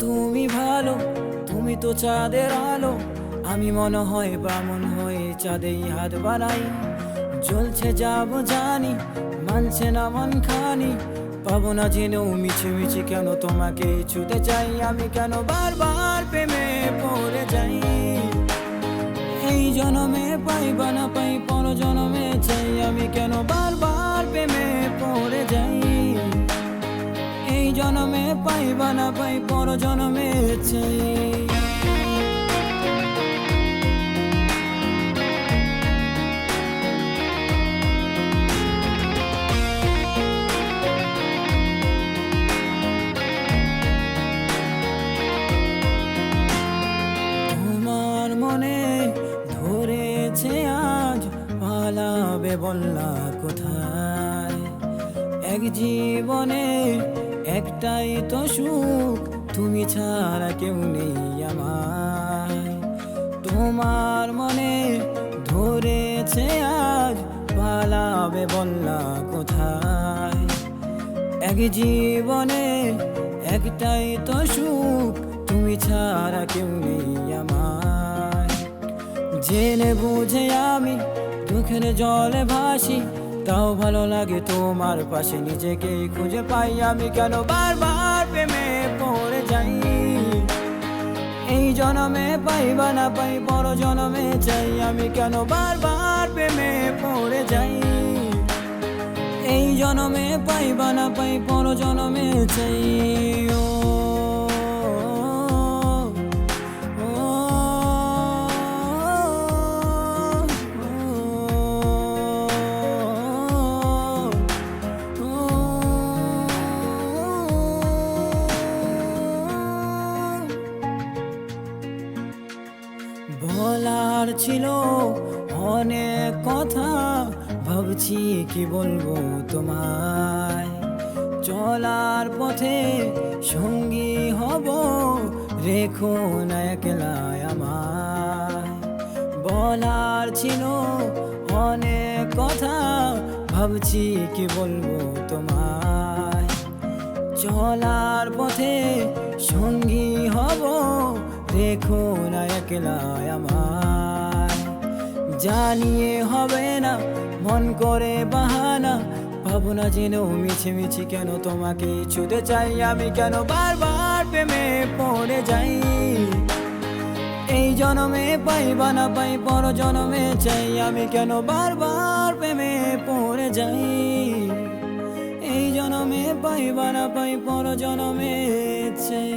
তুমি ভালো, তুমি তো চাঁদের আলো। আমি মনে হয় বামন হয়ে চাঁদেই হাত বাড়াই। জ্বলছে যাব জানি, মানছে না মন খানি। পাবো না জেনেও মিছে মিছে কেন তোমাকে ছুতে চাই। আমি কেন বারবার প্রেমে পড়ে যাই। এই জনমে পাই বা না পাই, পর জনমে চাই। আমি কেন বারবার প্রেমে পড়ে যাই। এই জনমে পাই বা না পাই, পর জনমে চাই। তোমার মনে ধরেছে আজ, পালাবে বললা কোথায়? এক জীবনে একটাই তো সুখ, তুমি ছাড়া কেউ নেই আমার। তোমার মনে ধরেছে আজ, পালাবে বললা কোথায়? এক জীবনে একটাই তো সুখ, তুমি ছাড়া কেউ নেই আমার। জেনে বুঝে আমি দুঃখের জলে ভাসি, তাও ভালো লাগে তোমার পাশে নিজেকেই খুঁজে পাই। আমি কেন বারবার প্রেমে পড়ে যাই। এই জনমে পাই বা না পাই, পর জনমে চাই। আমি কেন বারবার প্রেমে পড়ে যাই। এই জনমে পাই বা না পাই, পর জনমে চাই। ও বলার ছিল অনেক কথা, ভাবছি কি বলবো তোমায়। চলার পথে সঙ্গী হব, রেখো না একলা আমায়। বলার ছিল অনেক কথা, ভাবছি কি বলবো তোমায়। চলার পথে সঙ্গী হব, রেখো না একলা আমায়। জানিয়ে হবে না মন করে বাহানা, পাবো না জেনেও মিছে মিছে কেন তোমাকে ছুতে চাই। আমি কেন বারবার প্রেমে পড়ে যাই। এই জনমে পাই বা না পাই, পর জনমে চাই। আমি কেন বারবার প্রেমে পড়ে যাই। এই জনমে পাই বা না পাই, পর জনমে চাই।